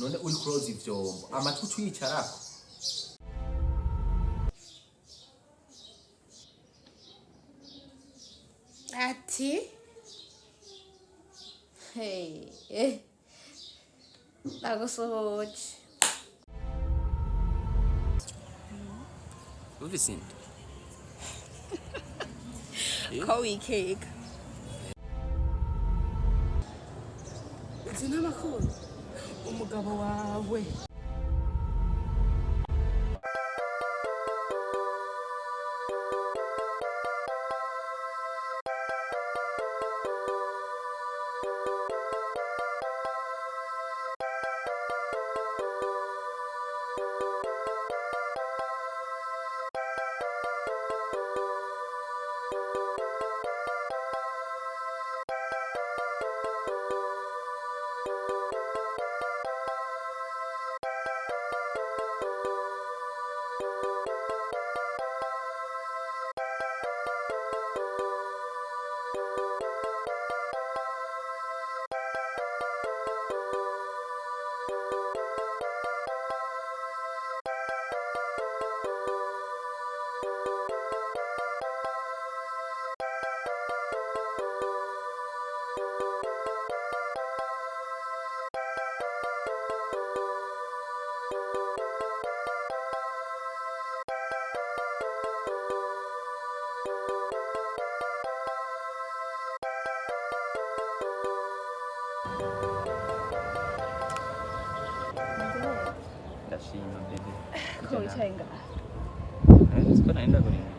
none uri kuroza ivyombo amatwi twicarako ati hey nagusohoje UFISE ko wikeka zina makuru umugabo wawe ndashima bebe ko wicaye ngaha siko naenda kurinda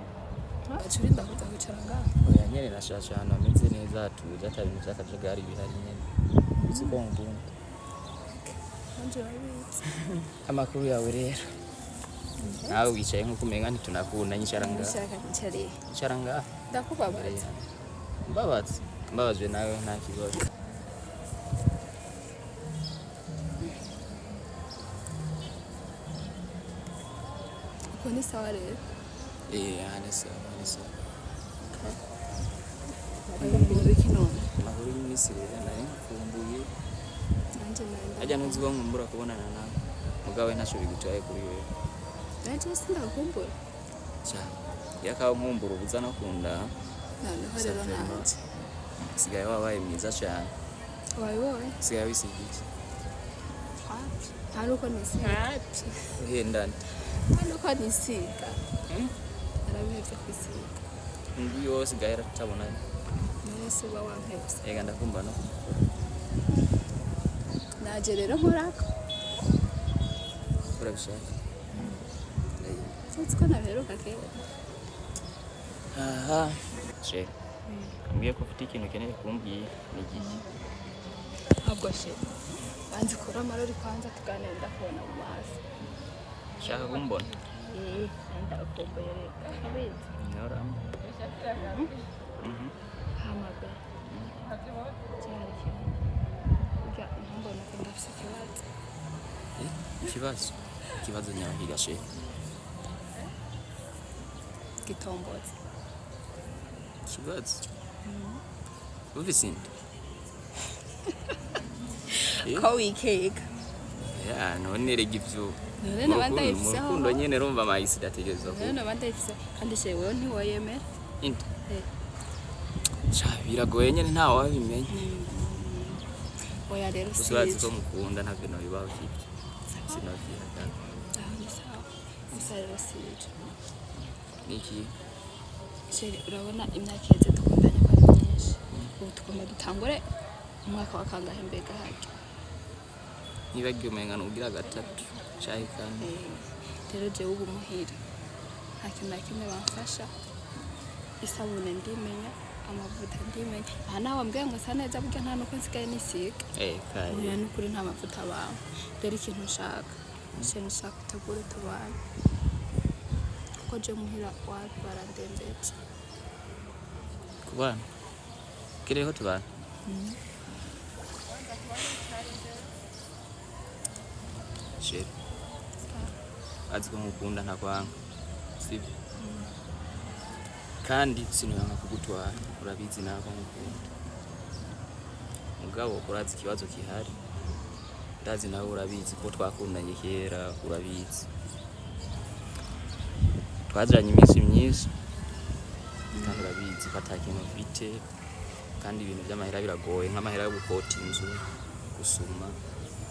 acurinda kuza kwicara ngaha oya nyene nashasha hano ameze neza atuje atari mu cyakajagari bihari nyene siko ngundi anje babitse amakuru yawe rero nawe wicaye nkuko umenga ntitunakunda nyicara ngaha nshaka nicare nyicara ngaha ndakubabaza mbabazwe nawe nta kibazo ko ni sawa rero hanese ndakumbura iki none amakuru y'imisi rero nari nkumbuye nanje nanda ajya ntuzi ko nkumbura kubonana nawe mugawe ntacyo bigutwaye kuri wewe nanje sindakumbura cyane yakaho nkumbura ubuza no kunda noneho rero nanje sigaye wabaye mwiza cyane wabibonye sigaye wisiga iki haruko nisiga uhendane haruko nisiga arabihevye kwisiga undi yose gahe ratabona nese uba wampevye ega ndakumva no naje rero nkorako urabishaka uzi ko nabiheruka kera aha che ambwiye ko ufite ikintu ukeneye kumbwiye ni igihe ahubwo she banzi kora amarori kwanza tuganira ndakubona mu maso shaka kumbona ndakumbuye reka abizi nyoramba hamagara cyari kimwe burya ntambona ko ndafise ikibazo nyahiga she gitomboza ikibazo UFISE ko wikeka ya none rega ivyo none nabandi yifiseho murukundo nyene rumva mayisi dategerezwa ko none nabandi yifise kandi she wewe ntiwoyemera indi cha biragoye nyene nta wabimenya oya rero usurazi ko mukunda ntabwo no bibaho kibyo sinavyira kandi gusa rero sije niki she urabona imyaka yeze dukundanye ko ari myinshi ubu tugomba dutangure umwaka wa kangahe mbega hake nibagiye umenga nugira gatatu cayi kandi rero jewe ubu muhira nta kintu na kimwe bamfasha isabune ndimenya amavuta ndimenya aha nawe wambwiye ngo sa neza burya nta nuko nsigaye nisiga kari oya n'ukuri nta mavuta bawe rero ikintu nshaka nshaka utegure tubane kuko je muhira wapi barandembeje kubana kireho tubana sheri aziko nkukunda ntakwanga sibyo kandi sinuyanga kugutwara urabizi nako nkukunda mugabo urazi ikibazo kihari ndazi nawe urabizi ko twakundanye kera urabizi twaziranye iminsi myinshi kandi urabizi ko atakintu mfite kandi ibintu by'amahera biragoye nk'amahera yo gukota inzu gusuma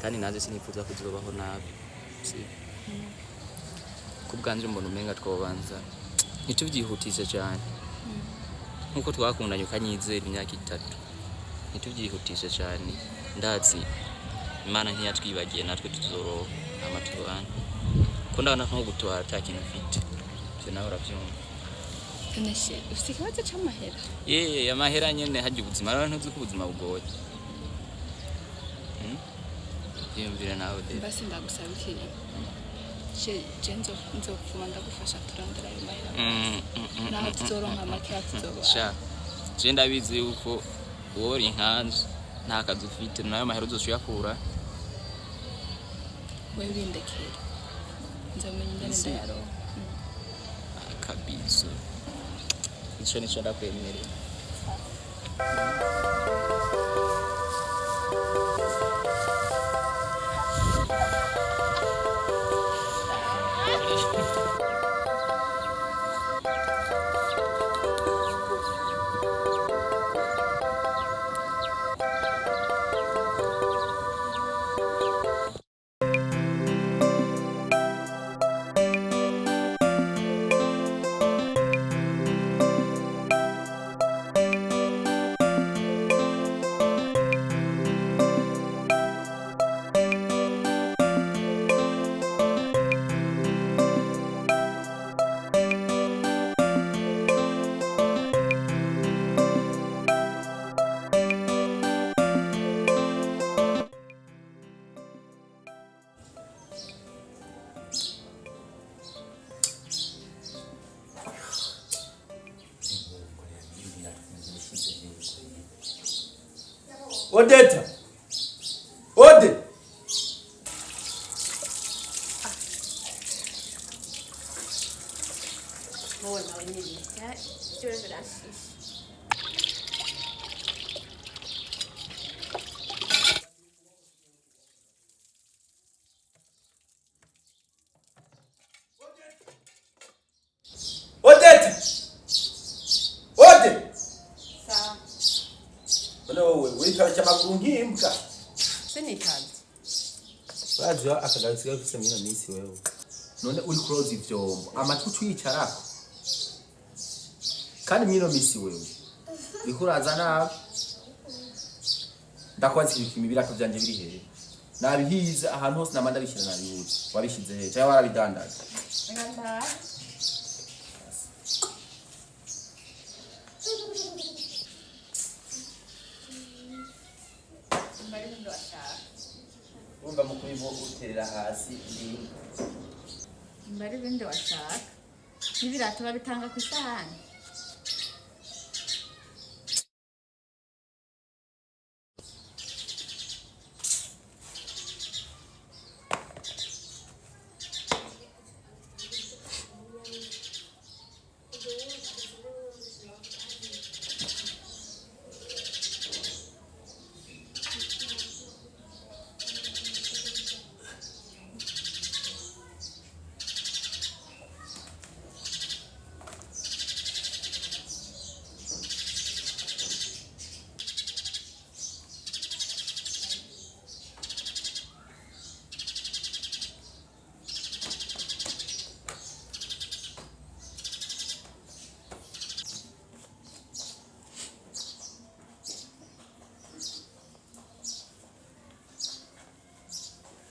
kandi naje sinifuza kuzibaho nabi si kubwanje mbona umenga twobanza ntitubyihutishe cyane nkuko twakundanye ukanyizera imyaka 3 ntitubyihutishe cyane ndazi Imana ntiyatwibagiye natwe tuzoro amatubana ko ndabona nko gutwara atakintu mfite byo nawe urabyumva Denis ufite ikibazo c'amahera amahera nyene hajya ubuzima rero ntuzi ko ubuzima bugoye yumvira nawe de basi ndagusaba ikintu Jenzo nzopfuma ndagufasha turandira ayo mahera naho tuzoronka make tuzoba sha je ndabizi yuko wori nkanje nta kazi ufite nayo mahera uzoshuyakura wewe bindekera nzamenya ingene ndayaronka kabisa ico nico ndakwemerera Odeta Ode Mooi nou niet. Ja, stuur even dat. Odeta Ode Sawa. wewe witwaje amaguru ngimbwa Sini kazi. baje akagasiga ufise mino misi wewe none uri close ivyombo amatutu yicarako kandi mino misi wewe ikuraza nabi ndakwazi ibikimi birako byanje biri hehe nabihize ahantu hose namanda bishira nabihuze wabishize hehe cyangwa warabidandaje Nganda. umva mukuri bo uterera hasi Mbari bindi washaka. Nibirato babitanga ku isahani.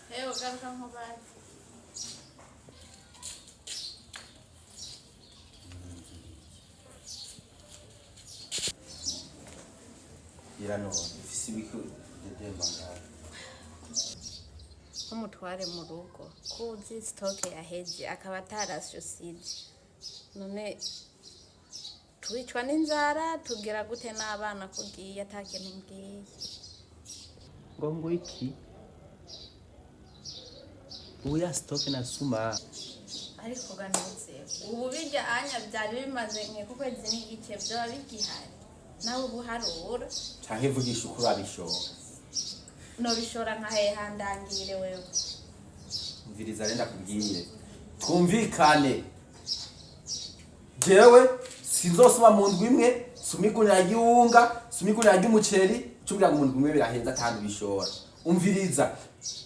Garuka nk'abandi. irano ifise ibiko dedemba ngaho Umutware mu rugo kuzi stock yaheze akaba atarashyusize none twicwa n'inzara tugira gute n'abana kugiye atakintu mbwiye ngo iki uya stock na suma ariko ganutse ubu bijya anya byari bimaze nk'ukwezi n'igice byaba bigihari nawe ubuharura canke vugisha ukuri abishoka nobishora nka heha ndangire wewe mviriza renda kubwire twumvikane jewe sinzosoma mu ndwi imwe sumigurira y'unga sumigurira y'umuceri cubira mu ndwi imwe birahenza kandi bishora umviriza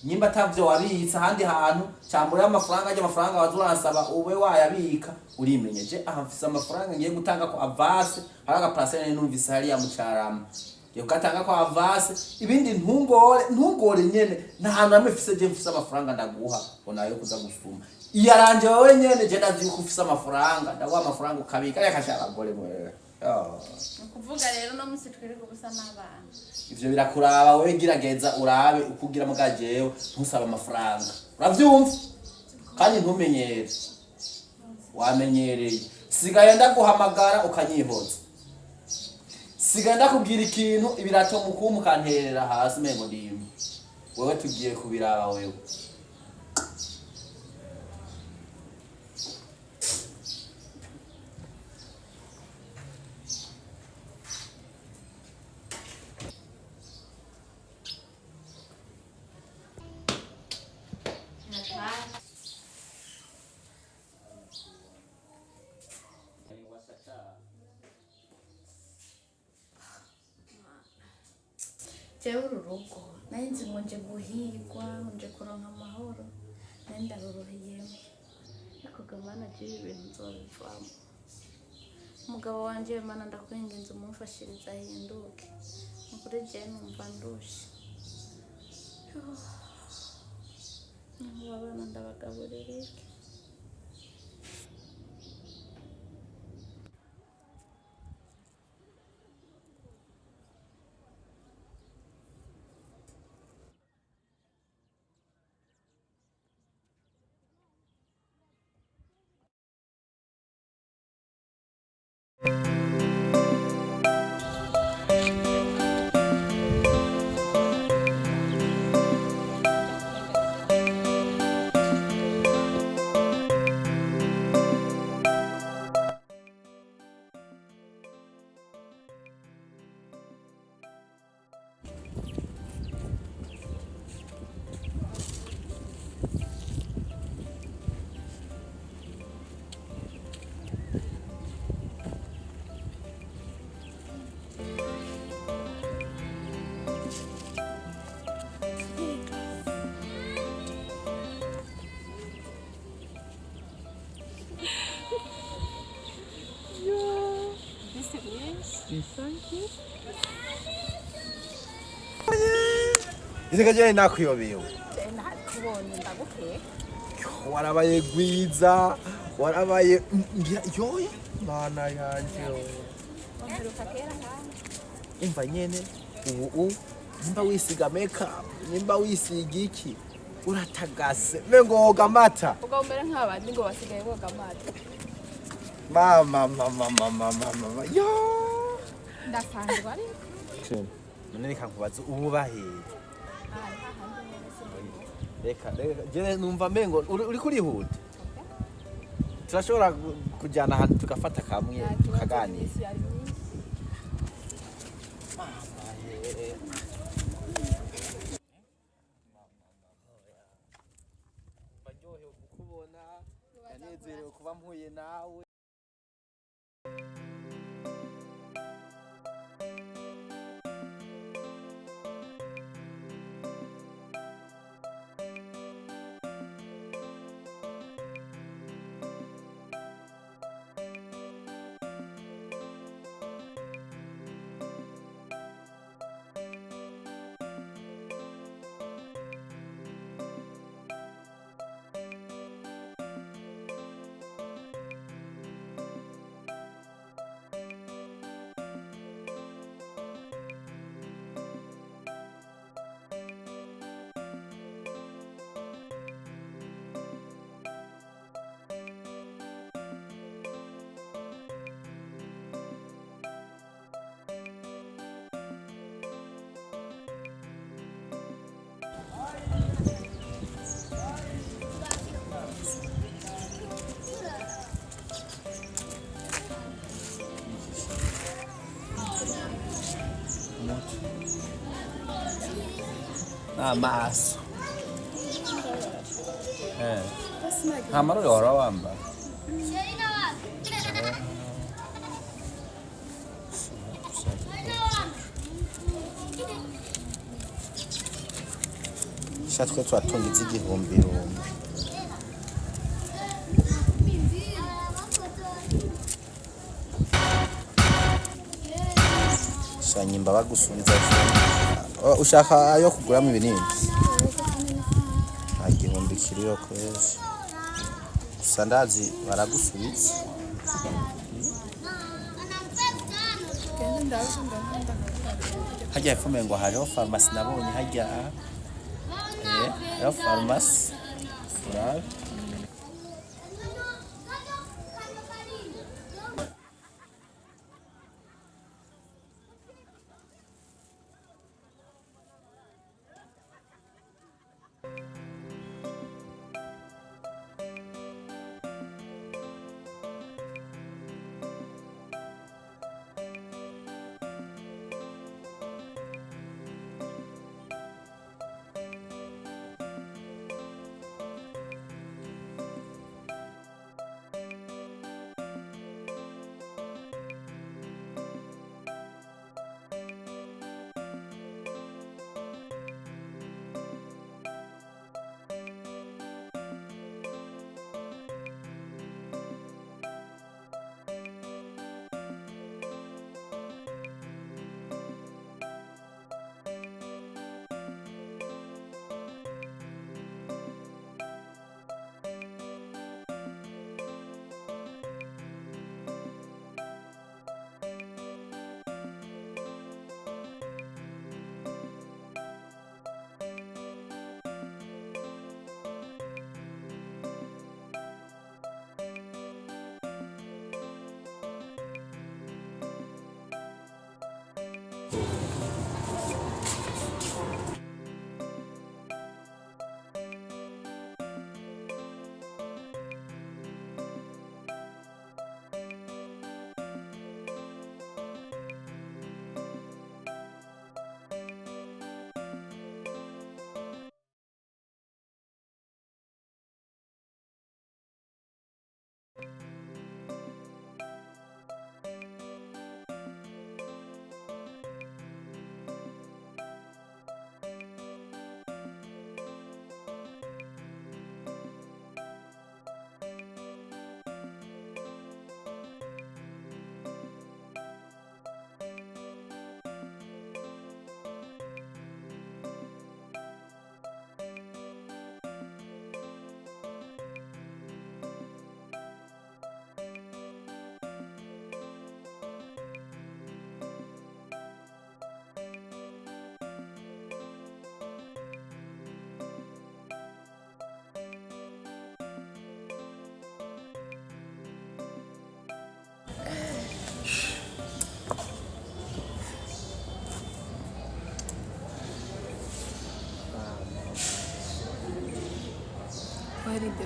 nyimba tavyo wabitsa handi hantu cyambura amafaranga y'amafaranga wazuransaba ube wayabika urimenyeje aha mfise amafaranga ngiye gutanga ko avance haraga parcelle numvise hari ya mucarama yo katanga ko avance ibindi ntungore nyene nta hantu amefise je mfise amafaranga ndaguha bona yo kuza gusuma iyaranje wowe nyene je ndazi ko ufise amafaranga ndaguha amafaranga ukabika yakashaka gore mwe kuvuga rero no musi twiri kubusa n'abana ivyo birakuraba wewe girageza urabe ukugira mugajewe ntusaba amafaranga uravyumva kandi ntumenyere wamenyereye sigaye ndaguhamagara ukanyihoza sigaye ndakubwira ikintu ibirato mukumu kanterera hasi mengo ndimwe wewe tugiye kubiraba wewe jewe ururugo nayo nzi ngo nje guhigwa nje kuronka amahoro nayo ndaroroheyemo ariko gamana jewe ibintu nzobivamo umugabo wanje mana ndakwinginze umumfashiriza ahinduke nukuri jewe numva ndushe abana ndabagaburira iki Izikaje nakwiyobewe nakubonye ndagukeye warabaye gwiza warabaye ngira yoye mana yanje mperuka kera nkawe umva nyene ubu nimba wisiga makeup nimba wisiga iki uratagase mengo woga amata ubwo mbere nk'abandi ngo basigaye boga amata mama yo ndasanzwe ariko none reka nkubaze ubu bahiye reka je numva mengo uri kurihuta turashobora kujyana ahantu tugafata kamwe tukaganira baryohewe kukubona yanezerewe kuba mpuye nawe amaso nta marore wahora wambara shatwe twatungiza igihumbi shanyimba bagusunza ushaka ayo kuguramo ibinini igihumbi kiriyo kwezi gusa ndazi baragusubitse hajya ifume ngo hariho farumasi nabonye hajya hariho farumasi urabe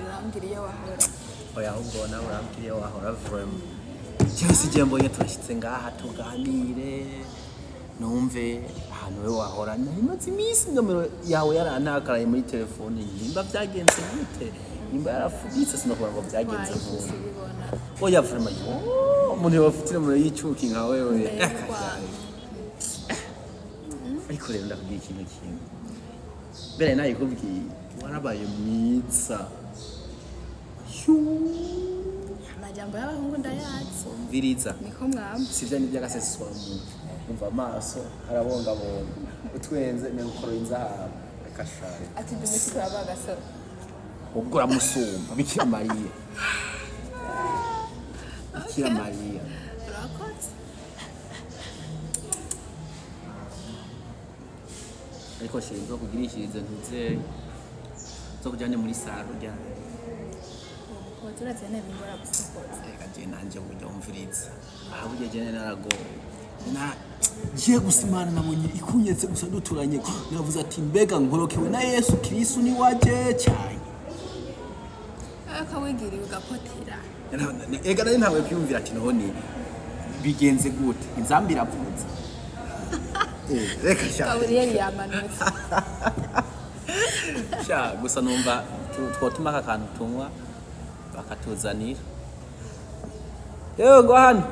urambwiriye wahora oya ahubwo nawe urambwiriye wahora vraiment cyose igihe mbonye turashyitse ngaha tuganire numve ahantu we wahora ntimaze iminsi nomero yawe yarantakaraye muri telefone nimba byagenze gute nimba yarafubitse sinokuvuga ngo byagenze vuba oya vraiment umuntu yafite nomero y'icyuki nka wewe ariko rero ndakubwira ikintu kimwe mbere nayikubwiye warabaye mwiza amajambo y'abahungu ndayazi viriza niko mwamba sivyo n'iby'agaseswa umva amaso arabongabonga utwenze ne ukoro inzahara akashare ati dumisi turabagasoro ubwo uramusumba bikira Mariya bikira Mariya urakotse ariko shinzo kugirishiriza ntuze zo kujyane muri saro rya Kotura cyane bingora gusokoza reka je nanje buryo umviriza aho buryo je narago na je gusimana nabonye ikunyetse gusa duturanye navuze ati mbega nkorokewe na Yesu Kristo ni waje cyane akawegiriye ugapotera ega nari ntawe kwiyumvira ati none bigenze gute inzambi iravuze reka sha Gaburiyeli yamanutse. sha gusa numva twotuma aka kantu tunywa bakatuzanira yewe ngo hano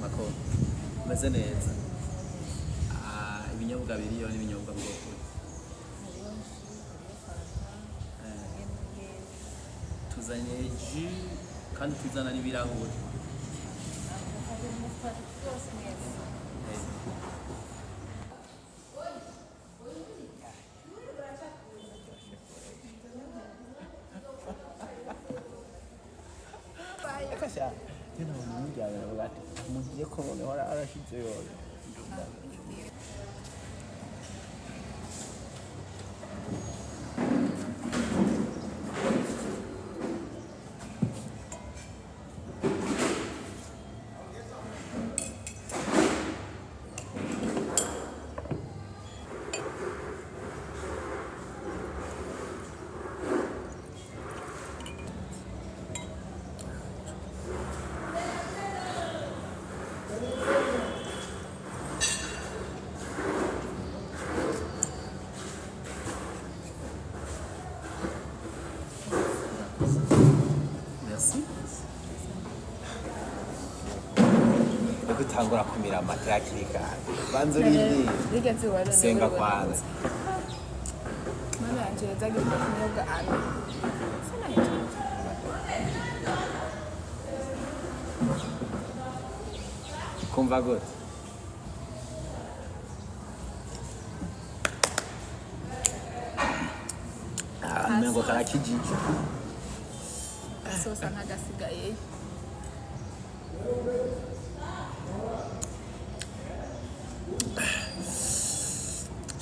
mako meze neza ibinyobwa biriyo n'ibinyobwa bwoko tuzanye ji kandi tuzana n'ibirahuri Akasha tena unamuja wakati muje ko hora arashitse yone gutangura kumira amata yakiri kare banzo rindi Rigeze wari senga kwanza Mana yanje yazaga kunyobwa ano. Sana yanje. kumva gute mengo karakijije Sosa ntagasigaye.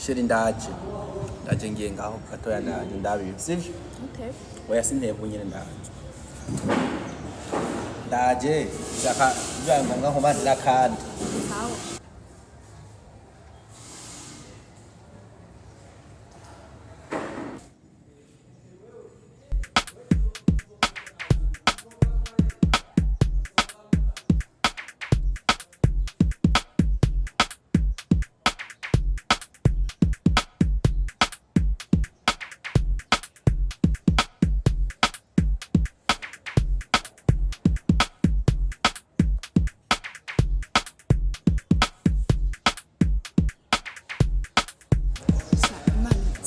sheri ndaje ngiye ngaho gatoya ndaje ndabiye sivyo Okay. oya sintebo nyene ndaje shaka byango ngaho bandi nakandi Sawa.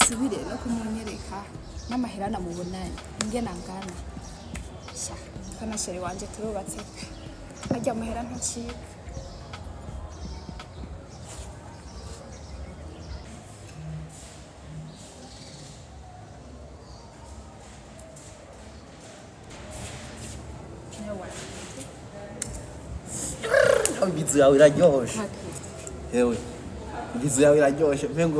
Subire no kumunyereka n'amahera namubonanye ingena ngana. Sha kana sheri wanje turubatse. Ajya amahera ntacika. ibizu yawe iraryoshe yewe ibizu yawe iraryoshe mpengo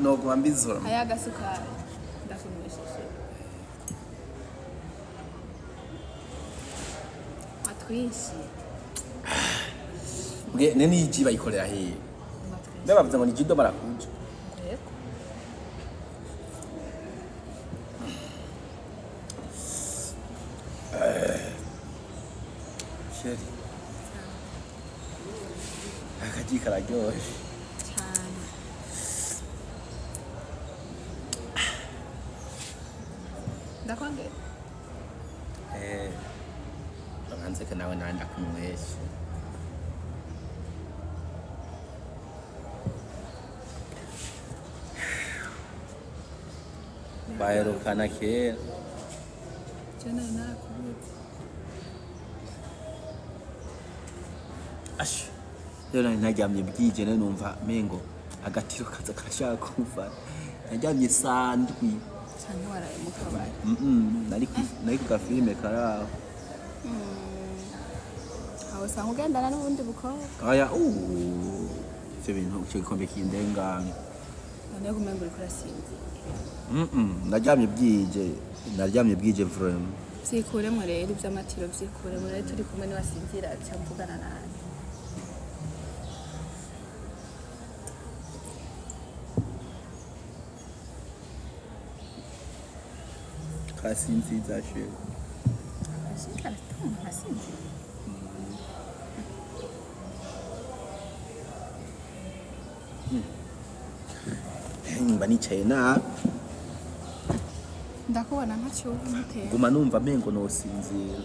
noguma mbizura Aya gasukari ndakumwishije. Atwishi. nge neni yijiba ikorera hiye ndabavuze ngo ni jido marakuja Yego. sheri akaji kararyoshe Cyane. Ndakwangera. banzeke nawe nawe ndakunywesha baherukana kera Cyane narakubutse. ashi rero naryamye bwije ne numva mengo agatiro kaza karashaka kumva naryamye sandwi Cyane waraye mu kabari. nari ku gafilime karaho Aho usanga ugendana n'ubundi bukobwa. aya ivyo bintu icyo gikombe kindengana None kumenga uriko urasinzira. naryamye bwije vraiment Vyikuremwo rero ivy'amatiro vyikuremwo rero turi kumwe niwasinzira aca mvugana nawe. kasinziza shewe Ashika Asinzi. Mba nicaye na Ndakubona ntacyo umutera. guma numva mengo nosinzira.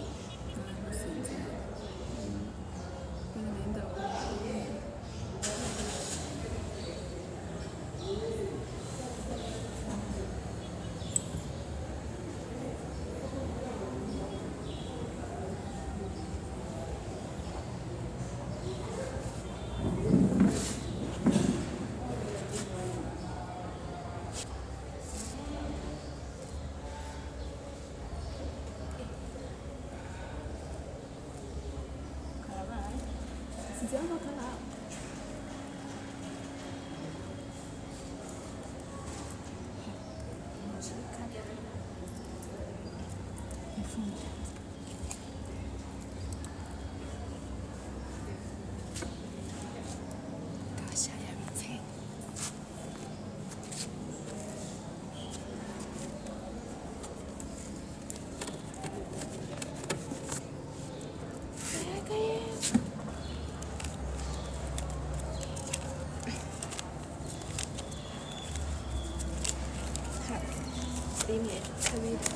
Rimwe, kabiri.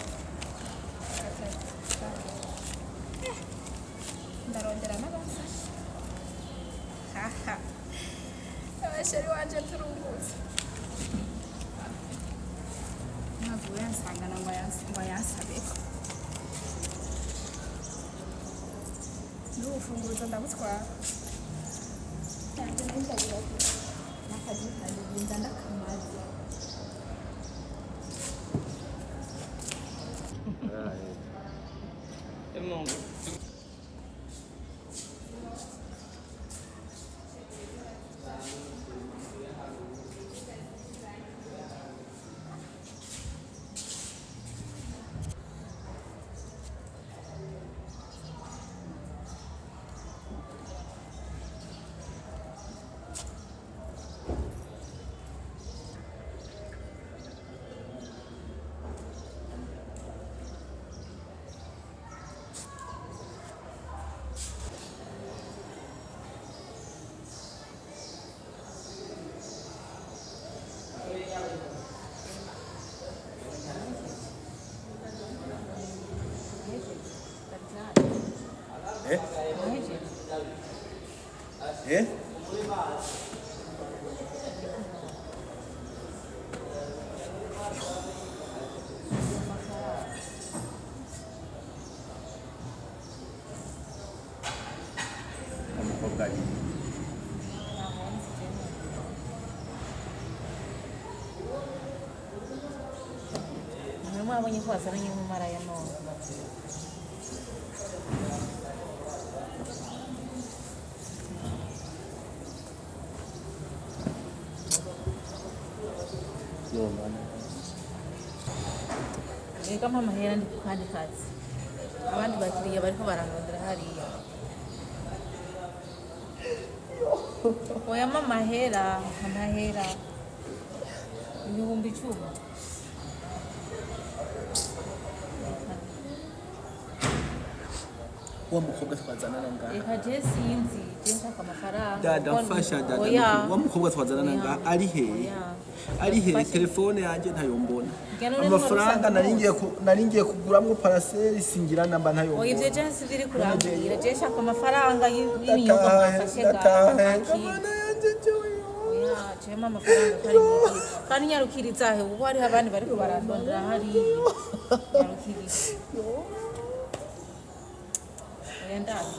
Ndarondera n'abafasha. Haha. Abasheri wanje turungutse. Ntabwo yansangana ngo yansabe. N'urufunguzo ndabutwara. Nanjye ndabura. Nakazi kandi binda ndakamaza. Mwabonye ko wazanye mu mara ya none. Ega mama hera ndi kandi kazi. Abandi bakiriya bariko bararondera hariya. Oya mama hera, amahera. Ibihumbi 10. Wa mukobwa twazanana ngaha. Eka je sinzi, je nshaka amafaranga. Dada mfasha dada. Wa mukobwa twazanana ngaha ari he? Ari he? Telefone yanje ntayombona. Amafaranga naringiye kuguramwo parcelle singira namba ntayombona. Oya ivyo je siviri kurambira, je nshaka amafaranga y'ibinyobwa mwafashe ngaha. Oya, je mama amafaranga kari mugi. Kandi nyarukiriza he kuko hari abandi bariko barandondera hariya. Nyarukiriza. Ndani.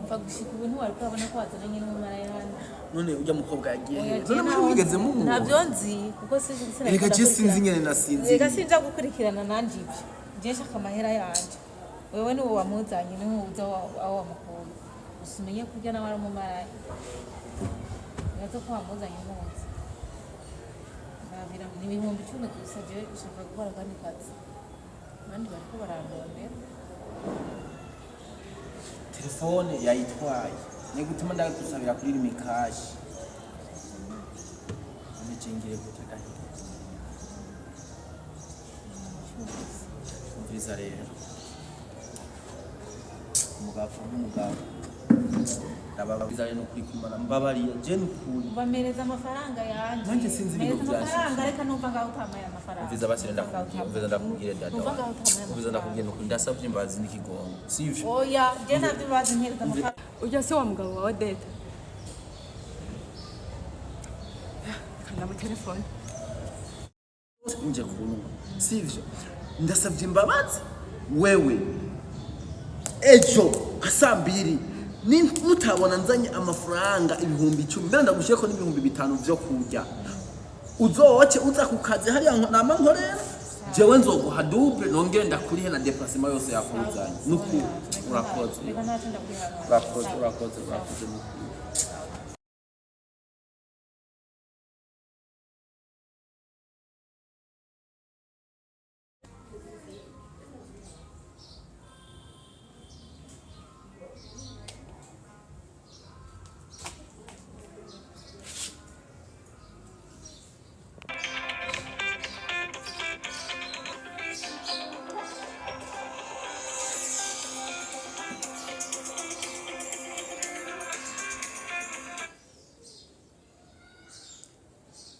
Mfa gushika ubu ntiwariko abona ko wazananye n'umumara y'ahandi. None ujya mukobwa yagiye. None muri wigeze mu. Ntabyo nzi kuko sinzi. Reka je sinzi nyene nasinzi. Reka sinja gukurikirana nanje ibyo. Je nshaka amahera yanje. Wewe ni wo wamuzanye ni wo uza aho wamukunda. Usimenye kurya nawe ari umumara. Yaza ko wamuzanye munsi. Nabira ni ibihumbi 10 gusa je ushaka gukora kandi kazi. Abandi bariko barandondera. Telefone yayitwaye. Ni gutuma ndakusabira kuri rimikashi. Nimecengire gute kandi. umviriza rero umugabo n'umugabo ndababwiza rero kuri kumana mbabariye je n'ukuri bamereza amafaranga yanjye nanjye sinzi ibintu byashitse amafaranga reka numva ngaho utamaye amafaranga umviriza basire ndakubwira umviriza ndakubwira dada numva ngaho utamaye umviriza ndakubwira n'ukuri ndasabye imbazi n'ikigongo sivyo oya je navyo bazi nkereza amafaranga ujya se wa mugabo wawe dede kanda mu telefone nje kuntu sivyo ndasabye imbabazi wewe ejo asambiri ni mutabona nzanye amafaranga ibihumbi 10 mbere ndagushiyeko n'ibihumbi 5 vyo kurya uzoce uza kukazi hariya nama nkorera jewe nzoguha double nongere ndakurihe na déplacement yose yakuzanye nuko urakoze reka ntacyo ndakwihana urakoze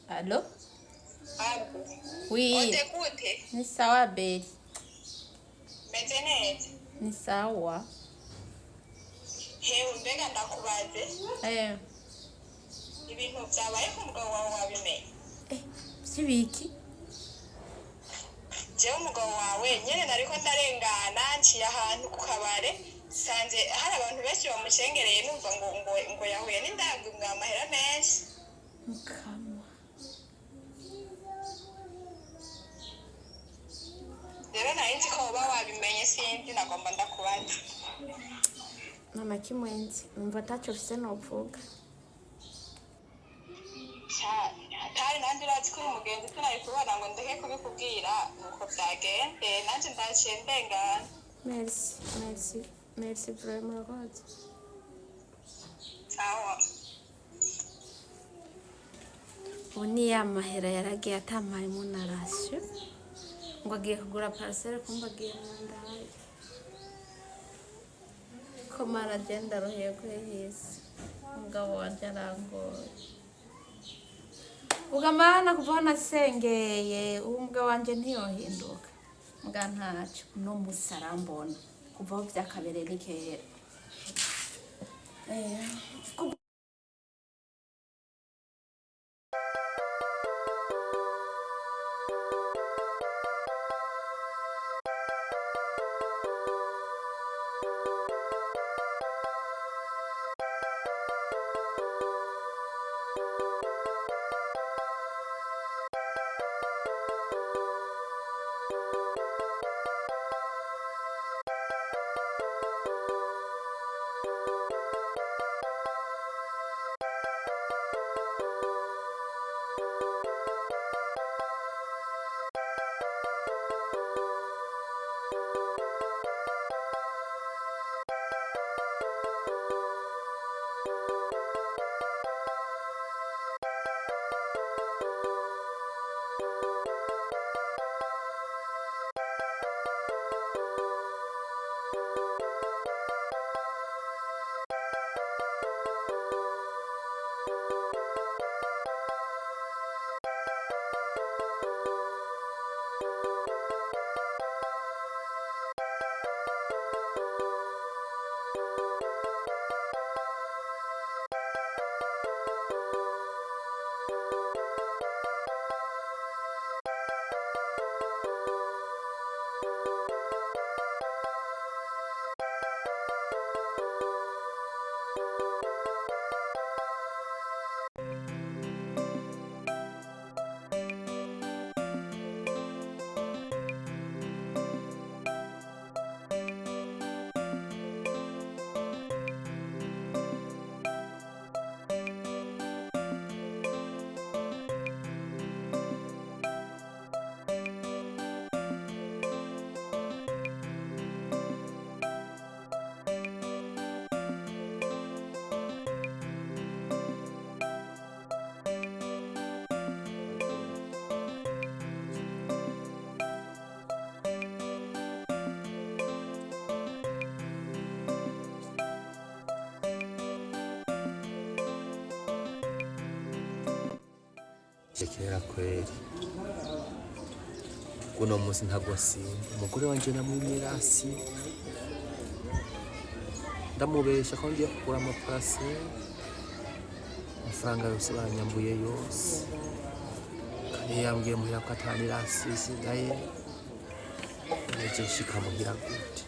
Allô? Allo. Oui. Ote kute? Ni sawa Beli. Meze neza. Ni sawa. Hewe mbega ndakubaze. Ibintu byabaye ku mugabo wawe wabimenye. Sibiki? Jewe umugabo wawe nyene nariko ndarengana nciye ahantu ku kabare sanze hari abantu benshi bamushengereye numva ngo yahuye n'indabyo mwamahera menshi. Mukama. Rero nari nzi ko woba wabimenye sinzi nagomba ndakubaza. Mama kimwenzi, umva atacho ufise novuga. Hatari nandi urazi ko uri umugenzi sinari kubona ngo ndeke kubikubwira nuko byagenze nanje ndaciye ndengana. Merci vraiment murakoze. Sawa. Ubu ya mahera yaragiye atamaye mu narasyo ngo agiye kugura parcelle kumba agiye mu ndaye ko mara agenda aroheye kuri yisi umugabo wanje arangoye ugamana kuva nasengeye uwo mugabo wanje ntiyohinduka mbwa ntacyo no musarambona kuva aho vyakabereye kera kera kweri kuno musi ntabwo simba umugore wanje namwimirasi ndamubesha ko ngiye kugura amaparase amafaranga yose baranyambuye yose kandi yambwiye muhira ko atanirasi isigaye neje nshika muhira gute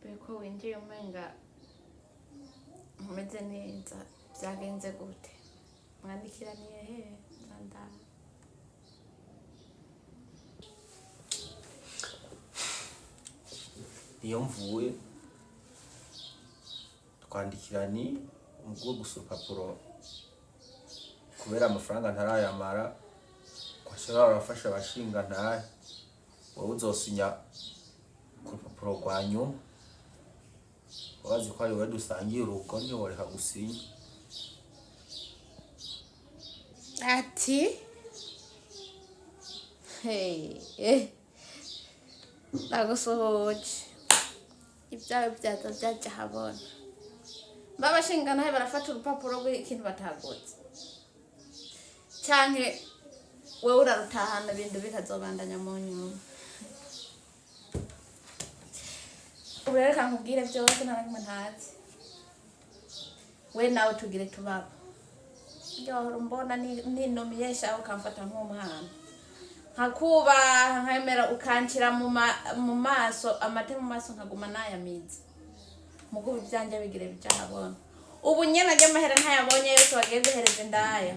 Beko winjiye umenga umeze neza byagenze gute mwandikiraniye he nda iyo mvuye twandikirani umugwe gusa urupapuro kubera amafaranga ntarayamara kwashobora barafasha abashinga ntahe wowe uzosinya ku rupapuro rwa nyuma wazi ko ari wowe dusangiye urugo niyo wareka gusinya ati nagusohoje ibyawe byaza byajya habona babashinga nawe barafata urupapuro rw'ikintu batagutse cyane wewe urarutahana ibintu bikazobandanya mu nyuma ubu rero nkubwire byose ntarakimwe ntazi we nawe tugire tubaba yohora mbona ninomiyesha ukamfata nk'umwana nkakubaha nkemera ukancira mu maso amate mu maso nkaguma nayamize mugubu byanje bigire bijahabona ubu nyene ajya mahera ntayabonye yose wagiye guhereza indaya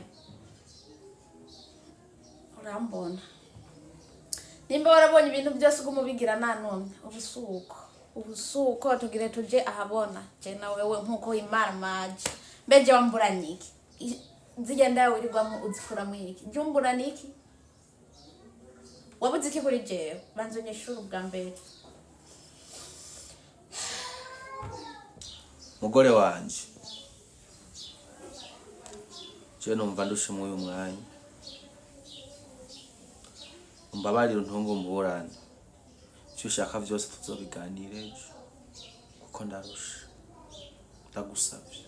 urambona nimba warabonye ibintu byose ugumubigira nanone ubusuko tugire tuje ahabona je na wewe nkuko imara maji mbeje wamburanyiki nzigenda wirirwamo uzikuramo iki njumburaniki wabuze iki kuri jewe banzo nyeshuru bwa mbere mugore wanje je numva ndushe mu uyu mwanya umbabarira ntungo mburana cyo ushaka byose tuzobiganire ejo kuko ndarusha ndagusabye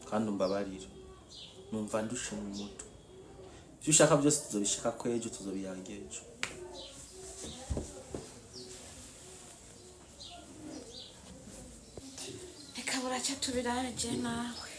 kandi umbabarira numva ndushe mu mutwe cyo ushaka byose tuzobishaka ko ejo tuzobiyaga ejo reka buraca tubirare je nawe